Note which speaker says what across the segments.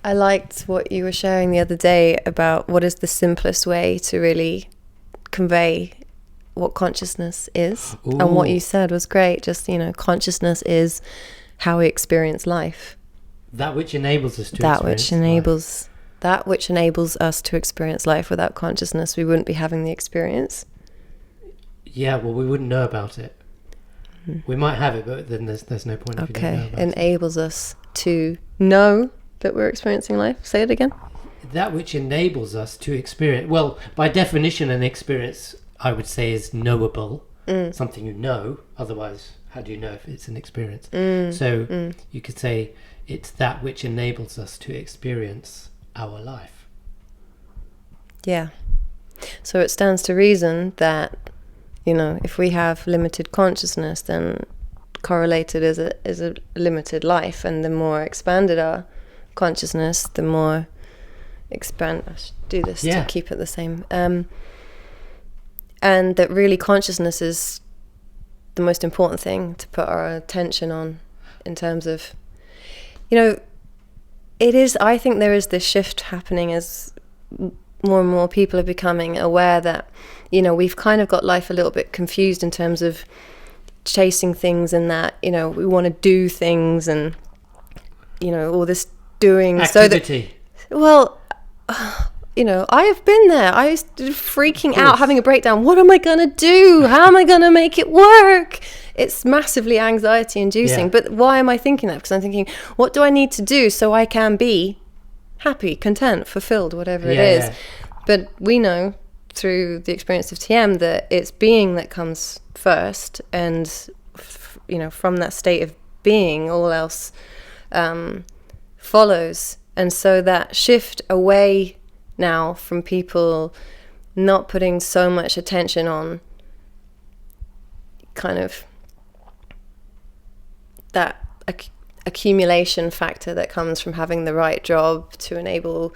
Speaker 1: I liked what you were sharing the other day about what is the simplest way to really convey what consciousness is.
Speaker 2: Ooh.
Speaker 1: And what you said was great. Just, consciousness is how we experience life.
Speaker 2: That which enables us to
Speaker 1: That which enables us to experience life. Without consciousness, we wouldn't be having the experience.
Speaker 2: Yeah, well, we wouldn't know about it. We might have it, but then there's no point if you don't know about it.
Speaker 1: Enables us to know that we're experiencing life. Say it again.
Speaker 2: That which enables us to experience... Well, by definition, an experience, I would say, is knowable. Something you know. Otherwise, how do you know if it's an experience? So you could say it's that which enables us to experience our life.
Speaker 1: Yeah. So it stands to reason that, if we have limited consciousness, then correlated is a limited life. And the more expanded our consciousness, the more I should do this to keep it the same. And that really consciousness is the most important thing to put our attention on in terms of, it is, I think there is this shift happening as more and more people are becoming aware that, we've kind of got life a little bit confused in terms of chasing things, and that, we want to do things and, all this doing.
Speaker 2: Activity.
Speaker 1: I have been there. I was freaking out, having a breakdown. What am I going to do? How am I going to make it work? It's massively anxiety inducing.
Speaker 2: Yeah.
Speaker 1: But why am I thinking that? Because I'm thinking, what do I need to do so I can be happy, content, fulfilled, whatever it is?
Speaker 2: Yeah.
Speaker 1: But we know through the experience of TM that it's being that comes first. And, from that state of being, all else follows. And so that shift away now from people not putting so much attention on kind of that accumulation factor that comes from having the right job to enable,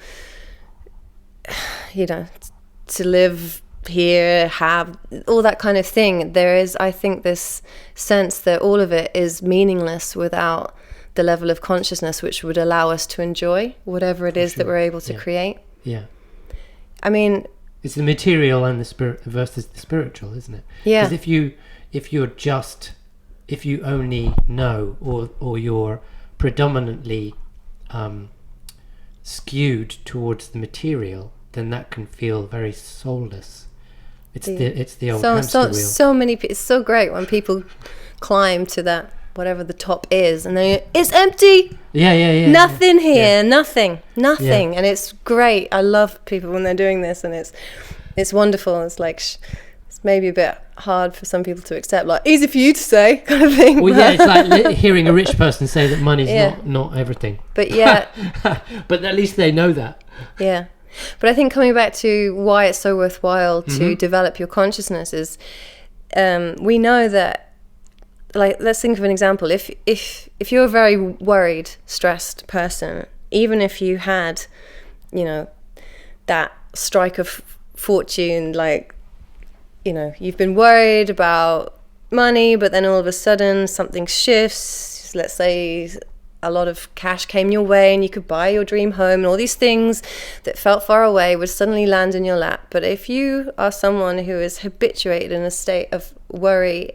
Speaker 1: to live here, have all that kind of thing. There is, I think, this sense that all of it is meaningless without the level of consciousness which would allow us to enjoy whatever it is that we're able to create.
Speaker 2: Yeah.
Speaker 1: I mean,
Speaker 2: it's the material and the spirit versus the spiritual, isn't it?
Speaker 1: Yeah.
Speaker 2: Because if you only know, or you're predominantly skewed towards the material, then that can feel very soulless. It's the old hamster wheel.
Speaker 1: So many. It's so great when people climb to that, whatever the top is, and then it's empty.
Speaker 2: Yeah.
Speaker 1: Nothing here.
Speaker 2: Yeah.
Speaker 1: Nothing.
Speaker 2: Yeah.
Speaker 1: And it's great. I love people when they're doing this, and it's wonderful. It's like it's maybe a bit hard for some people to accept, like easy for you to say kind of thing.
Speaker 2: Well, yeah, it's like hearing a rich person say that money's not everything.
Speaker 1: But yeah,
Speaker 2: but at least they know that.
Speaker 1: Yeah. But I think coming back to why it's so worthwhile to develop your consciousness is, we know that, like, let's think of an example. If you're a very worried, stressed person, even if you had, that strike of fortune, like, you've been worried about money, but then all of a sudden something shifts. Let's say a lot of cash came your way and you could buy your dream home, and all these things that felt far away would suddenly land in your lap. But if you are someone who is habituated in a state of worry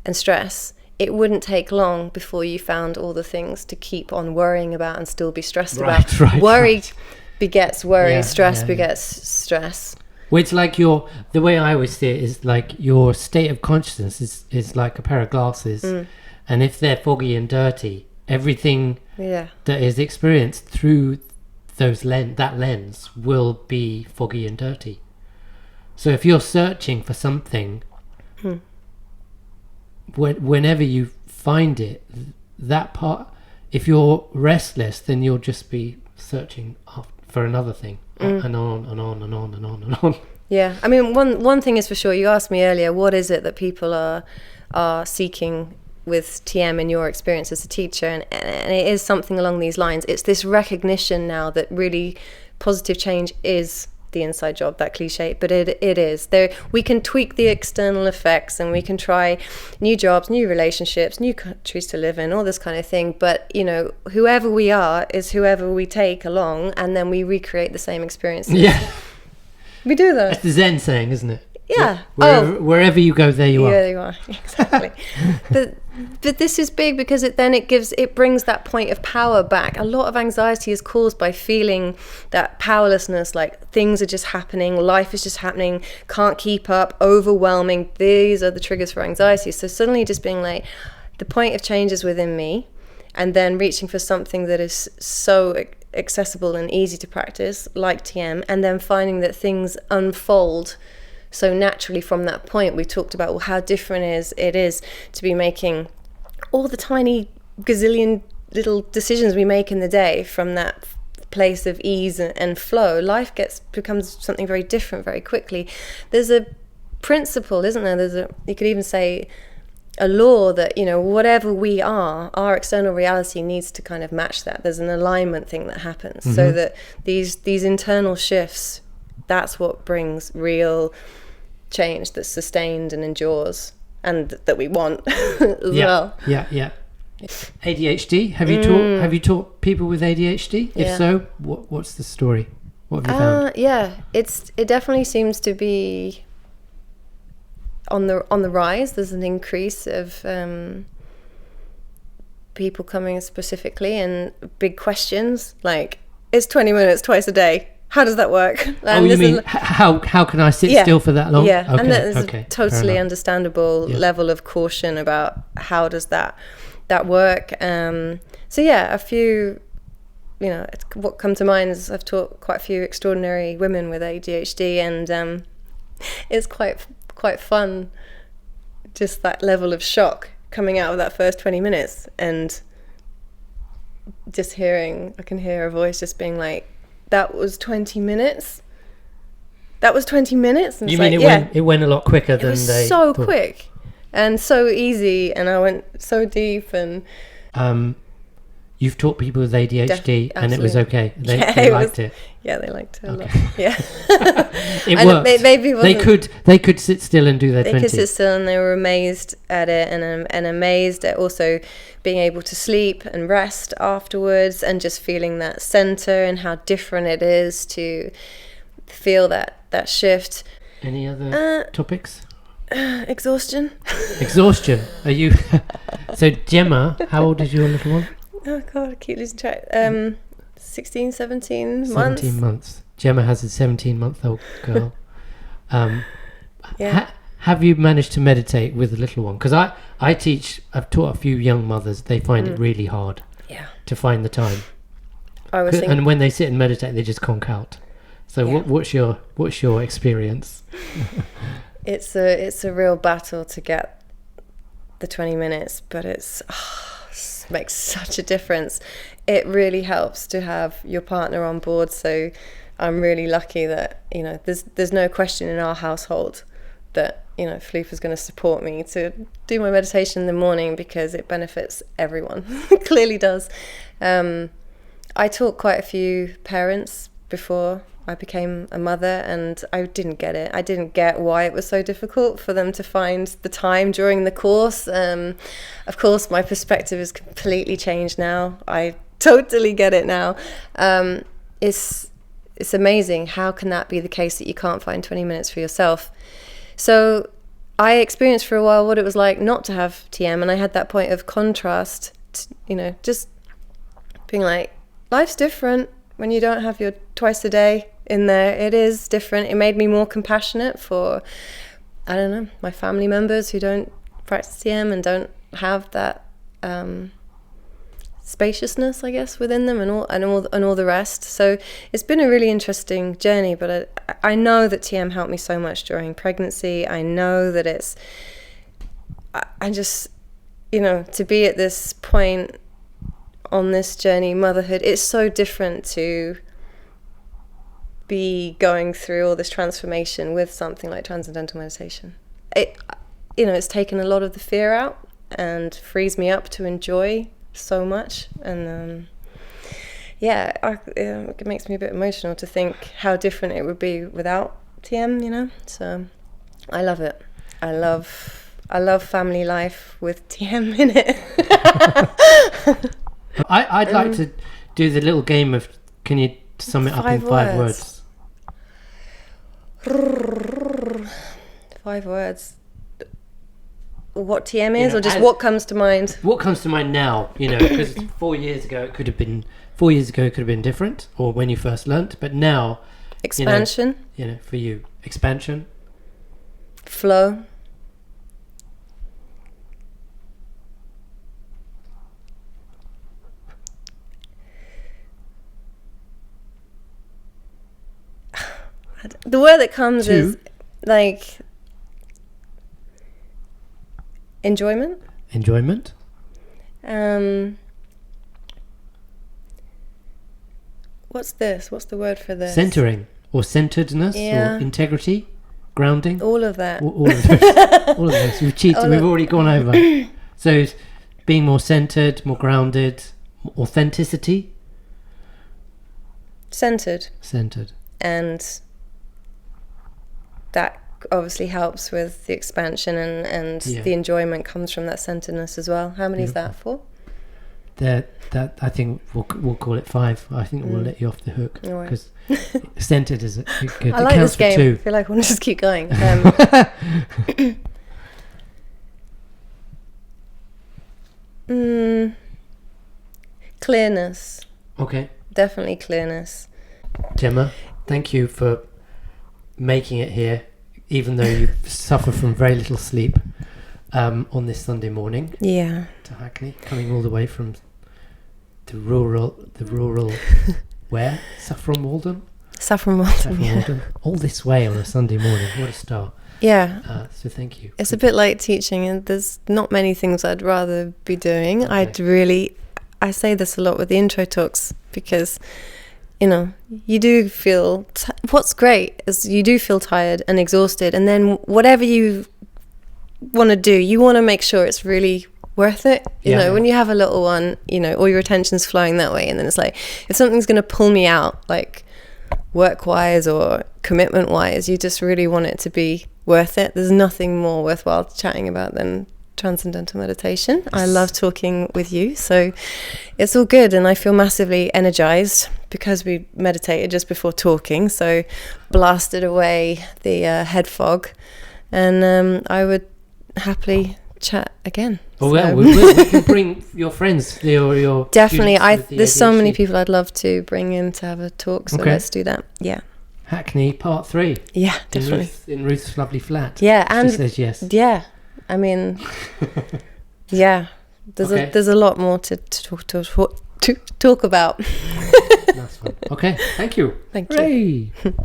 Speaker 1: and stress, it wouldn't take long before you found all the things to keep on worrying about and still be stressed about. Worry begets worry, stress begets stress.
Speaker 2: Well, it's like the way I always see it is like your state of consciousness is like a pair of glasses, and if they're foggy and dirty, everything that is experienced through that lens will be foggy and dirty. So if you're searching for something, whenever you find it, that part, if you're restless, then you'll just be searching for another thing, and on and on and on and on and on.
Speaker 1: Yeah, I mean, one thing is for sure. You asked me earlier, what is it that people are seeking with TM in your experience as a teacher, and it is something along these lines. It's this recognition now that really positive change is the inside job, that cliche, but it is there. We can tweak the external effects, and we can try new jobs, new relationships, new countries to live in, all this kind of thing, but you know, whoever we are is whoever we take along, and then we recreate the same experiences. We do that.
Speaker 2: That's the Zen saying, isn't it?
Speaker 1: Yeah.
Speaker 2: Wherever you go, there you are.
Speaker 1: Yeah, there you are. Exactly. But this is big because it brings that point of power back. A lot of anxiety is caused by feeling that powerlessness, like things are just happening, life is just happening, can't keep up, overwhelming. These are the triggers for anxiety. So suddenly just being like, the point of change is within me, and then reaching for something that is so accessible and easy to practice, like TM, and then finding that things unfold so naturally from that point. We talked about, well, how different it is to be making all the tiny gazillion little decisions we make in the day from that place of ease and flow. Life becomes something very different very quickly. There's a principle, isn't there? You could even say a law that, you know, whatever we are, our external reality needs to kind of match that. There's an alignment thing that happens, so that these internal shifts, that's what brings real change that's sustained and endures, and that we want as well.
Speaker 2: Yeah. ADHD. Have you taught people with ADHD? If so, what's the story? What have you found?
Speaker 1: Yeah, it definitely seems to be on the rise. There's an increase of people coming specifically and big questions like, it's 20 minutes twice a day. How does that work? And
Speaker 2: you mean how can I sit still for that long?
Speaker 1: Yeah,
Speaker 2: okay,
Speaker 1: and there's a totally understandable level of caution about how does that work. So yeah, a few, you know, what come to mind is I've taught quite a few extraordinary women with ADHD, and it's quite fun, just that level of shock coming out of that first 20 minutes, and just I can hear a voice just being like, that was 20 minutes? That was 20 minutes? And
Speaker 2: you mean it went a lot quicker than they
Speaker 1: so
Speaker 2: thought.
Speaker 1: Quick and so easy, and I went so deep. And
Speaker 2: you've taught people with ADHD and it was okay. They liked it.
Speaker 1: Yeah, they liked it a lot.
Speaker 2: Okay.
Speaker 1: Yeah.
Speaker 2: It worked. They could sit still and do their 20.
Speaker 1: They could sit still, and they were amazed at it, and amazed at also being able to sleep and rest afterwards, and just feeling that center and how different it is to feel that shift.
Speaker 2: Any other topics?
Speaker 1: Exhaustion.
Speaker 2: Are you so Gemma, how old is your little one?
Speaker 1: Oh god, I keep losing track. 16, 17 months.
Speaker 2: 17 months. Gemma has a 17-month-old girl. Have you managed to meditate with the little one? Because I've taught a few young mothers. They find it really hard to find the time. And when they sit and meditate, they just conk out. So what's your experience?
Speaker 1: It's a real battle to get the 20 minutes, but it makes such a difference. It really helps to have your partner on board. So I'm really lucky that, you know, there's no question in our household that, you know, Philippe is going to support me to do my meditation in the morning, because it benefits everyone. It clearly does. I taught quite a few parents before I became a mother, and I didn't get it. I didn't get why it was so difficult for them to find the time during the course. Of course, my perspective has completely changed now. I totally get it now. It's amazing. How can that be the case, that you can't find 20 minutes for yourself? So I experienced for a while what it was like not to have TM, and I had that point of contrast, you know, just being like, life's different when you don't have your twice a day in there. It is different. It made me more compassionate for, I don't know, my family members who don't practice TM and don't have that spaciousness, I guess, within them, and all the rest. So it's been a really interesting journey, but I know that TM helped me so much during pregnancy. I know that I just, you know, to be at this point on this journey, motherhood, it's so different to be going through all this transformation with something like transcendental meditation. It's taken a lot of the fear out and frees me up to enjoy so much. And it makes me a bit emotional to think how different it would be without TM, you know. So I love it. I love family life with TM in it.
Speaker 2: I'd like to do the little game of, can you sum it up in 5 words?
Speaker 1: 5 words. What TM is, or just what comes to mind?
Speaker 2: What comes to mind now, you know, because 4 years ago it could have been different, or when you first learnt, but now...
Speaker 1: Expansion.
Speaker 2: You know, for you. Expansion.
Speaker 1: Flow. The word that comes is like enjoyment. What's this? What's the word for this?
Speaker 2: Centering or centeredness or integrity, grounding.
Speaker 1: All of that.
Speaker 2: All of those. All of those. We've cheated. We've already gone over. So being more centered, more grounded, authenticity.
Speaker 1: Centered. And that obviously helps with the expansion, and the enjoyment comes from that centeredness as well. How many is that for?
Speaker 2: That I think we'll call it 5. I think we'll let you off the hook because centered is good.
Speaker 1: I like this game. I feel like I want to just keep going. Clearness.
Speaker 2: Okay.
Speaker 1: Definitely clearness.
Speaker 2: Gemma, thank you for making it here, even though you suffer from very little sleep on this Sunday morning.
Speaker 1: Yeah.
Speaker 2: To Hackney, coming all the way from the rural where? Saffron Walden?
Speaker 1: Saffron Walden.
Speaker 2: All this way on a Sunday morning. What a start.
Speaker 1: Yeah.
Speaker 2: So thank you.
Speaker 1: It's a bit like teaching, and there's not many things I'd rather be doing. Okay. I say this a lot with the intro talks because, you know, you do feel... what's great is you do feel tired and exhausted, and then whatever you want to do, you want to make sure it's really worth it. You know, when you have a little one, you know, all your attention's flowing that way, and then it's like, if something's going to pull me out, like work-wise or commitment-wise, you just really want it to be worth it. There's nothing more worthwhile chatting about than transcendental meditation. I love talking with you, so it's all good, and I feel massively energized because we meditated just before talking, so blasted away the head fog, and I would happily chat again.
Speaker 2: Oh, well, we can bring your friends, your
Speaker 1: definitely. There's so many people I'd love to bring in to have a talk, so let's do that. Yeah.
Speaker 2: Hackney Part 3.
Speaker 1: Yeah, definitely.
Speaker 2: In Ruth's lovely flat.
Speaker 1: Yeah, and
Speaker 2: she says yes.
Speaker 1: Yeah, I mean, yeah. There's a lot more to talk about.
Speaker 2: That's fun. Okay, thank you.
Speaker 1: Thank you.
Speaker 2: Hooray.